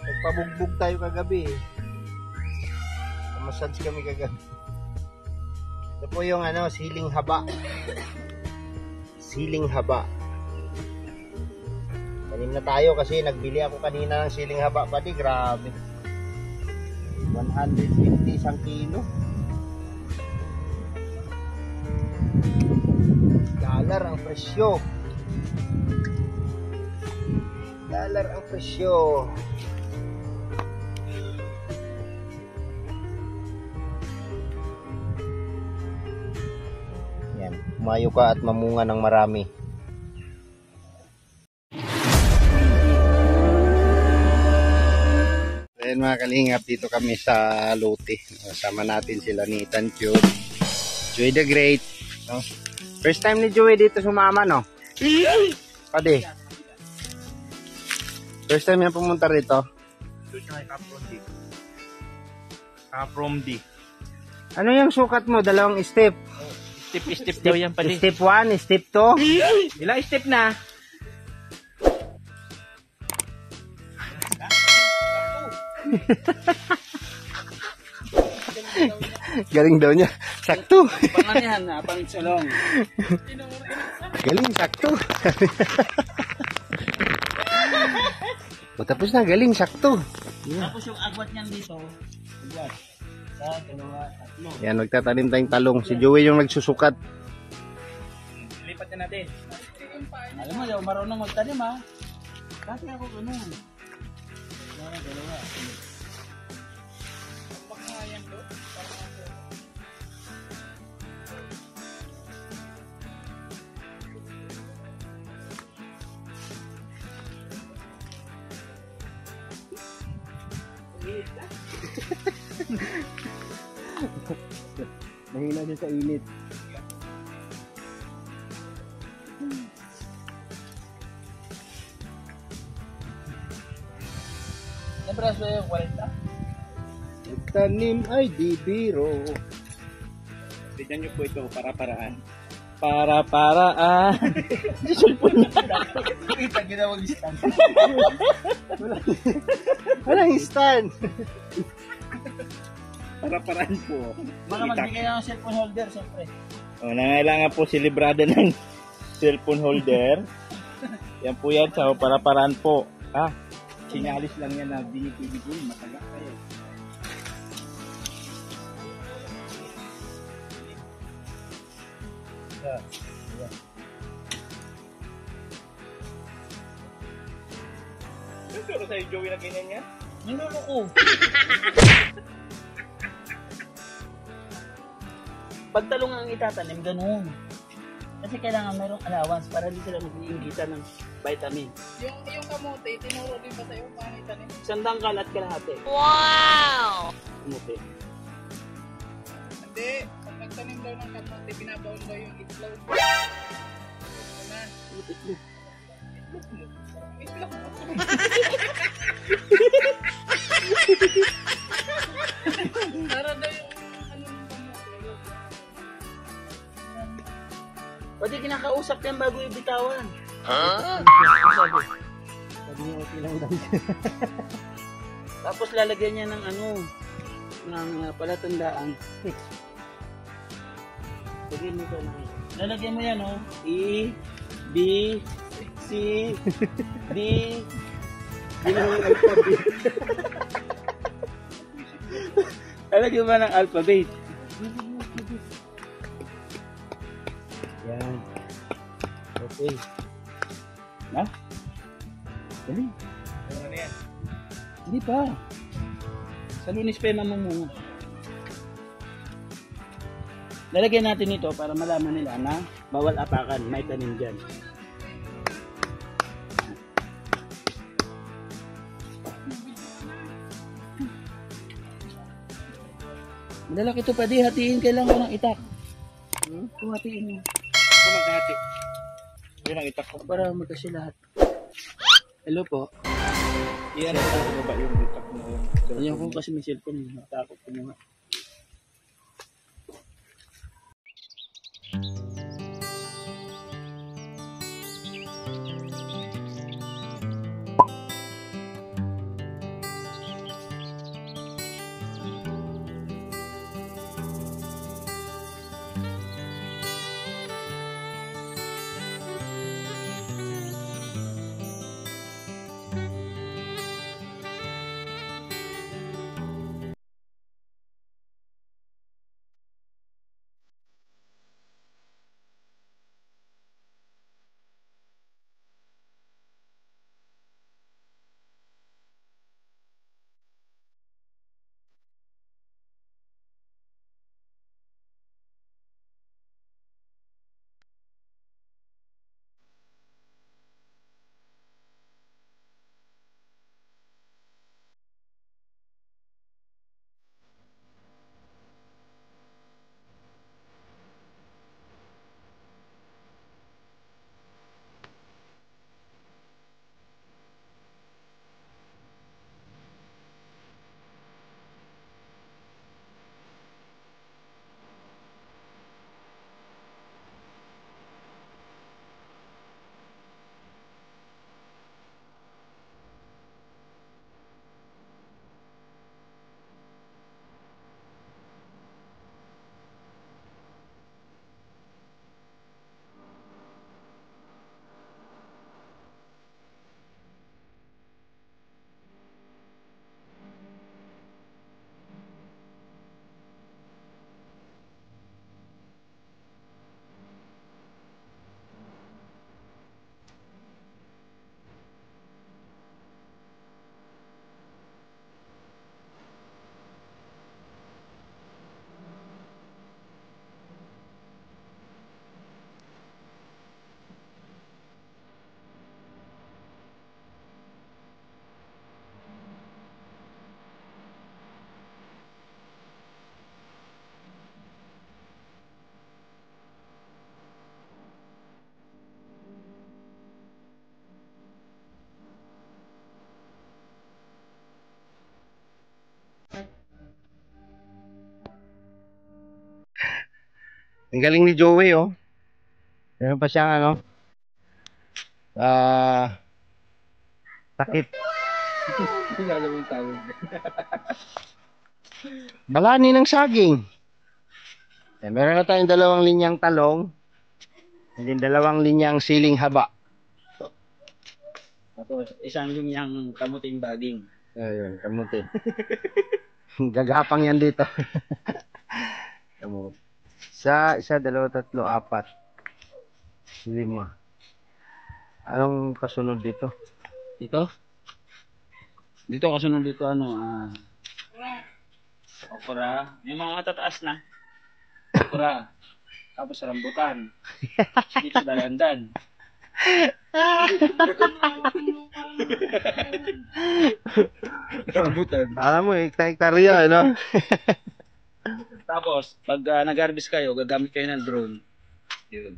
Nagpabugbog tayo kagabi eh. Massage kami kagabi. Ito po yung siling haba. Siling haba. Tanim na tayo kasi nagbili ako kanina ng siling haba pati. Grabe. 150 isang kilo. Dollar ang presyo. Dollar ang presyo. Yan, umayo ka at mamunga ng marami. Ayan mga kalingap, dito kami sa Lote. Kasama natin sila ni Tancho, Joey the Great. No? First time ni Joey dito sumama, no? Pwede. First time yan pumunta rito. Kapromdi. Ano yung sukat mo? Dalawang step. Step daw yan pala. Step 1, step 2. Ilang step na? Galing daw niya. Sakto. Panganihan na, pangitsulong. Galing, sakto. Tapos na, galing, sakto. Tapos yung agwat niyan dito. Agwat. Sa dalawa, tatlo. Yan, magtatanim tayong talong. Si Joey yung nagsusukat. Lipat na natin. Alam mo, yung marunong magtanim ha. Kasi ako ganun. Dalawa. Pagkakayan ko. Nahila siya sa init. Nabraso yung 40. Tanim ay di biro. Tignan nyo po ito, para-paraan. Para-paraan. Sulpon na. Kita ginawag stand. Walang stand. Para-paraan po. Baka magbigay ng cellphone holder, siyempre. Nangailangan po si librado ng cellphone holder. Yan po yan, sa para-paraan po. Sinyalis lang yan na binibig po, mataga kayo. Pero sa'yo, Joey, na ganyan yan? Niluloko. Pag talong ang itatanim, ganun. Kasi kailangan mayroong allowance para hindi sila mag-iinggitan ng vitamin. Yung kamote, tinuro din ba sa'yo paano itanim? Sandangkal at kalahati. Wow! Kamote. Hindi, pag nagtanim daw ng kamote, binabaon daw yung itlog. Ito na. Itlog. Para daw yung ng kamote. Pwede kinakausap yan bago ibitawan. Sabi niya okay lang daw. Tapos lalagyan niya ng ng palatandaan. Lagyan mo ito na. Lalagyan mo yan, E, B, C, D. Yun ang alphabet. Lalagyan mo ng alphabet. Yan. Okay. Na? Dali. Ano yan? Hindi pa. Sa Lunes pa yung mamumuno. Lalagyan natin ito para malaman nila na bawal apakan. May tanim dyan. Malalaki ito pa di. Hatiin kailangan ng itak. Hatiin mo. Kung maghati. Yun ang itak ko. Para magkasi lahat. Hello po. Iyan ang ba yung itak mo. Ayaw ko kasi may cellphone. Natakot ko mga. Ang galing ni Joey, oh. Meron pa siyang ano, takip. Balani ng saging. Meron na tayong 2 linyang talong. And then 2 linyang siling haba. Tapos, isang linyang kamuting baging. Ayun, kamuti. Gagapang yan dito. Kamuti. Isa, 2, 3, 4, 5. Anong kasunod dito? Dito? Dito kasunod dito okra. Yung mga matataas na. Okra. Tapos rambutan. Dito dalandan. Rambutan. Alam mo, hektarya, ano? Tapos, pag nag-harvest kayo, gagamit kayo ng drone. Yun.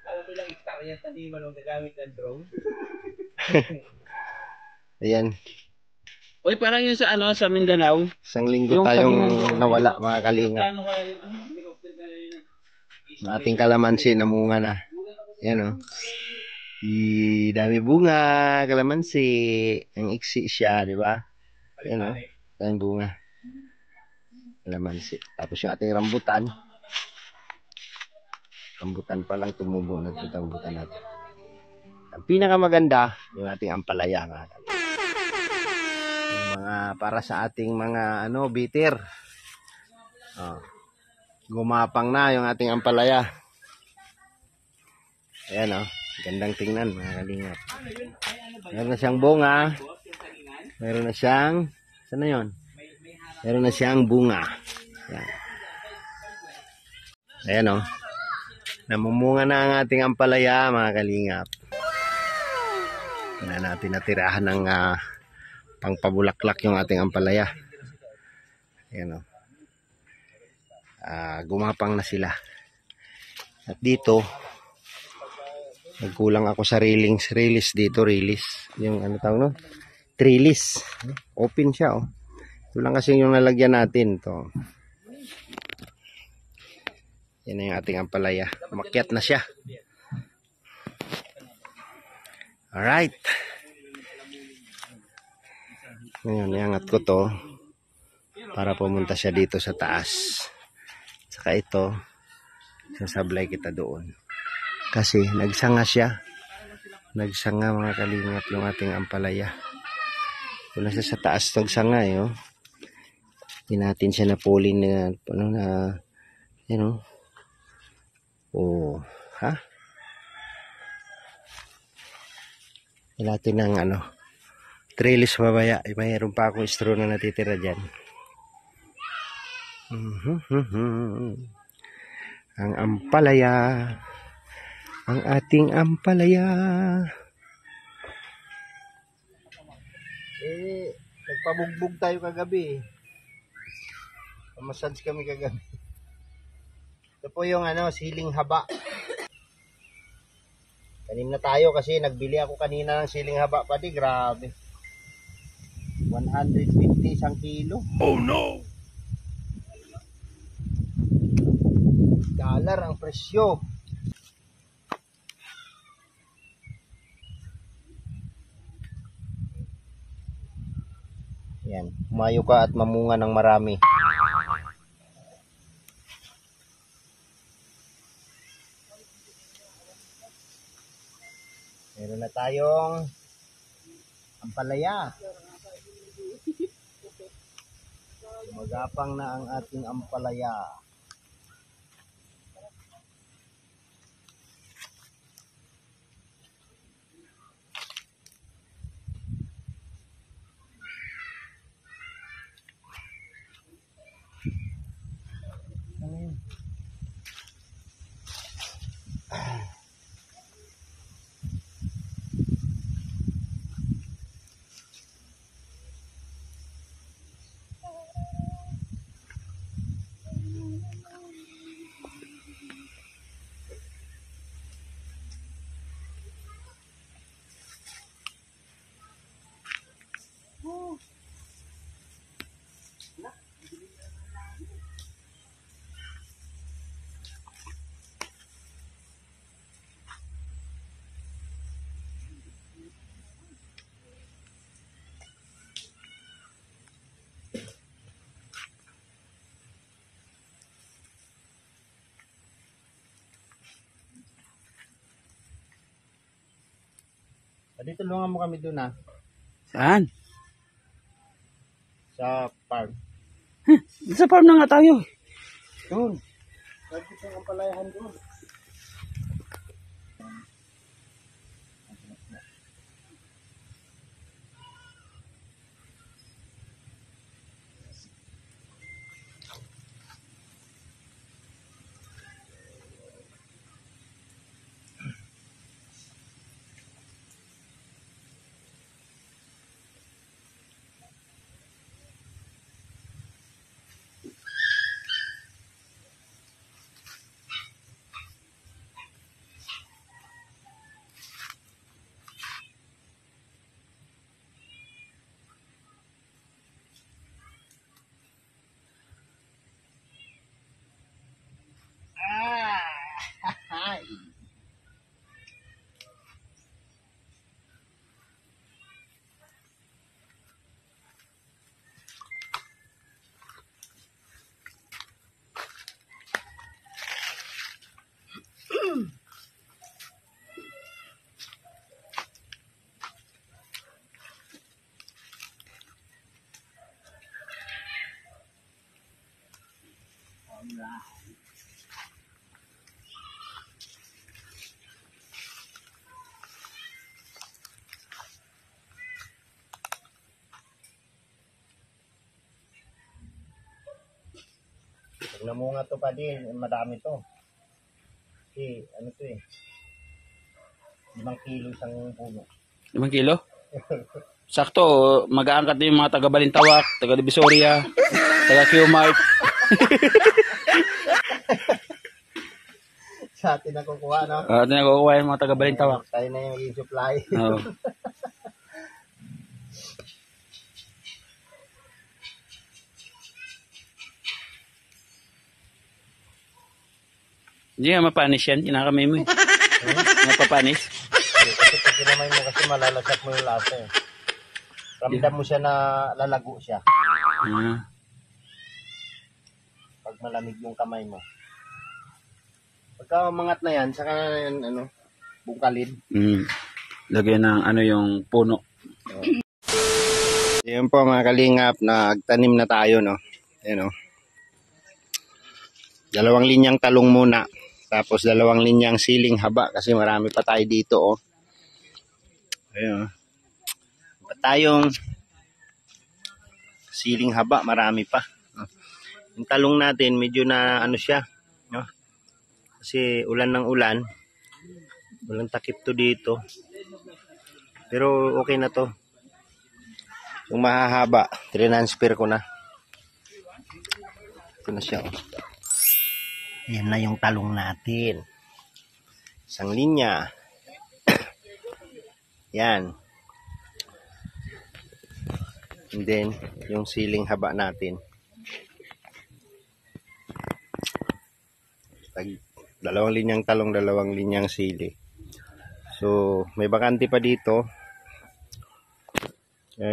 Alam mo lang, hektarya taniman nung gagamit ng drone. Ayan. Uy, parang yun sa sa Mindanao. Isang linggo Yung tayong sabi ng- nawala, mga kalinga. Ano kayo? Helicopter na yun. Ang ating kalamansi namunga na. Yan, oh. Dami bunga, kalamansi. Ang iksi siya, di ba? Yan, oh. Daming bunga. Kalamansi. Tapos yung ating rambutan. Rambutan pa lang tumubo na ito rambutan natin. Ang pinakamaganda, yung ating ampalaya, mga kalinga. Yung mga para sa ating mga bitter. Oh. Gumapang na yung ating ampalaya. Ayan, oh. Gandang tingnan, mga kalingap. Meron na siyang bunga. Meron na siyang saan na yun? Meron na siyang bunga. Ayan. Ayan, oh. Namumunga na ang ating ampalaya, mga kalingap. Kaya natin natirahan ng pangpabulaklak yung ating ampalaya. Ayan, oh. Gumapang na sila. At dito, nagkulang ako sa release dito, release. Yung tawag no? Trellis. Open siya, oh. Ito lang kasi yung nalagyan natin, to. Yan na yung ating ampalaya. Umakyat na siya. Alright. Ngayon, iangat ko to para pumunta siya dito sa taas. Saka ito, sasablay kita doon. Kasi nagsanga siya. Nagsanga, mga kalingap, yung ating ampalaya. Kung nasa sa taas nagsanga, oh. Hindi natin siya napulin na, oh, ha? Hindi natin ng, trellis babaya. Mayroon pa akong straw na natitira dyan. Ang ampalaya. Ang ating ampalaya. Nagpabugbog tayo kagabi. Massage kami kagabi. Ito po yung siling haba. Tanim na tayo kasi nagbili ako kanina ng siling haba pati. Grabe. 150 isang kilo. Oh no! $1 ang presyo. Yan, humayo ka at mamunga ng marami. Meron na tayong ampalaya. Magapang na ang ating ampalaya. Dito tulungan mo kami doon Saan? sa park. Sa farm na nga tayo. Doon. Dito ang palayahan doon. Pag namunga to pa din, madami to. Kasi, ano to 5 kilo isang puno. 5 kilo? Sakto, mag-aangkat din yung mga taga Balintawak, taga Divisoria, taga Q-Mart. Sa atin nakukuha, no? Ito na kukuha yung mga taga Balintawak. Tayo na yung i-supply. Oo. Hindi nga mapanis yan, kinakamay mo eh. Mapapanis. Kasi pag kinamay mo kasi malalasap mo yung lasa eh. Ramdam mo siya na lalago siya. Pag malamig yung kamay mo. Pagka umangat na yan, saka na yan, bungkalin. Lagyan ng yung puno. Yan po mga kalingap, nagtanim na tayo, no? Yan, 2 linyang talong muna. Tapos 2 linyang siling haba kasi marami pa tayo dito, Ayun, pa tayong siling haba, marami pa. Yung talong natin, medyo na siya, no? Kasi ulan ng ulan. Walang takip to dito. Pero okay na to. Yung mahahaba, transfer ko na. Ito na siya, Yan na yung talong natin. 1 linya. Yan. And then, yung siling haba natin. Tag 2 linyang talong, 2 linyang sili. So, may bakante pa dito.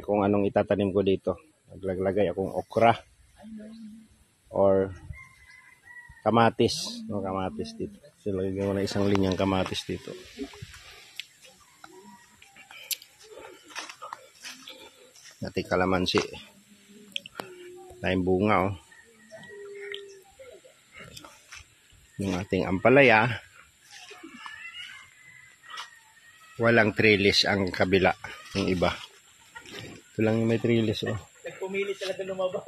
Kung anong itatanim ko dito. Naglagay akong okra. Or kamatis. Kamatis dito. So, lagyan ko na 1 linyang kamatis dito. Nating kalamansi. Tayong bunga, Yung ating ampalaya. Walang trellis ang kabila. Yung iba. Ito lang yung may trellis, Nagpumili talaga lumabas.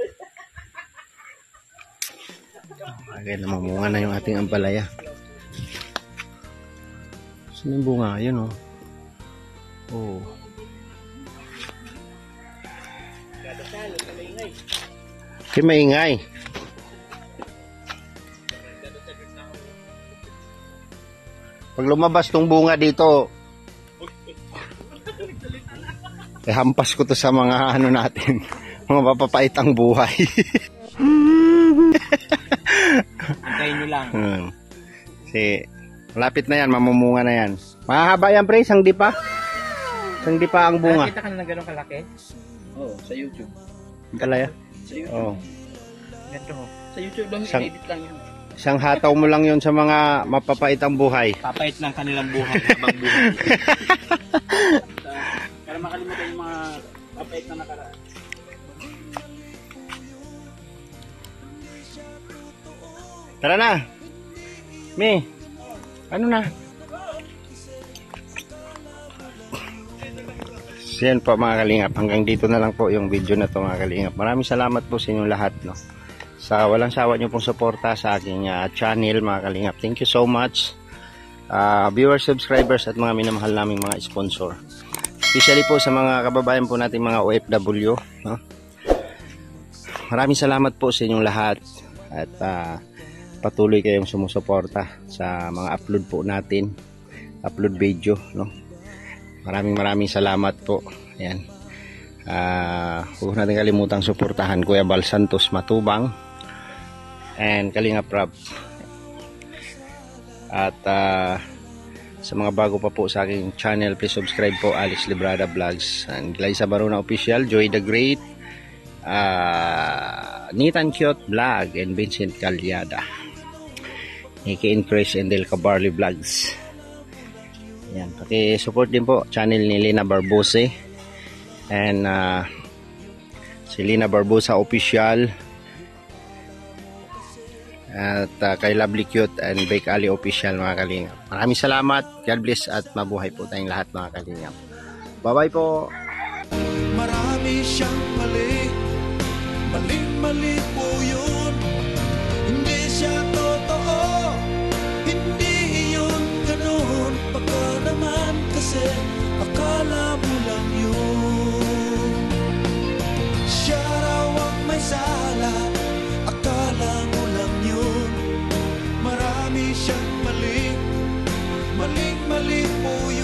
Okay, namamunga na yung ating ampalaya. Saan yung bunga? Ayun, Okay, maingay. Pag lumabas tong bunga dito, hampas ko to sa mga natin, mga mapapait ang buhay. Antayin nyo lang. Kasi, malapit na yan, mamumunga na yan. Mahaba yan, pre, isang dipa. Isang dipa ang bunga. Nakita ka na ng ganong kalaki? Oo, sa YouTube. Kalaya? Sa YouTube. Oo. Ganito Sa YouTube lang, edit lang yun. Isang hataw mo lang yon sa mga mapapait ang buhay. Papait ng kanilang buhay habang buhay. makalimutan yung mga mapait na nakaraan. Tara na. Mi. Ano na? So yan po mga kalingap. Hanggang dito na lang po yung video na to mga kalingap. Maraming salamat po sa inyong lahat, no. Sa walang sawa nyo pong suporta sa aking channel mga kalingap. Thank you so much. Viewers, subscribers at mga minamahal naming mga sponsor. Especially po sa mga kababayan po natin mga OFW, no? Maraming salamat po sa inyong lahat at patuloy kayong sumusuporta sa mga upload po natin, upload video, no? Maraming salamat po. Ayan. Huwag natin kalimutang suportahan Kuya Bal Santos Matubang and Kalinga Prab. At sa mga bago pa po sa aking channel, please subscribe po, Alex Librada Vlogs and Glyza Barona Official, Joy the Great, Nitan Cute Vlog and Vincent Calyada, Nikki Increase and Del Cabarli Vlogs. Yan, paki-support din po channel ni Lina Barbose and si Lina Barbosa Official at kay Lovely Cute and Bake Ali Official mga kalingap. Maraming salamat, God bless at mabuhay po tayong lahat mga kalingap. Bye bye po. Marami siyang mali, mali po yun. Hindi siya totoo, hindi yun ganun. Baka naman kasi akala mo lang yun. Siya raw ang may sala, akala mo lang yun. Marami siyang mali, mali po yun.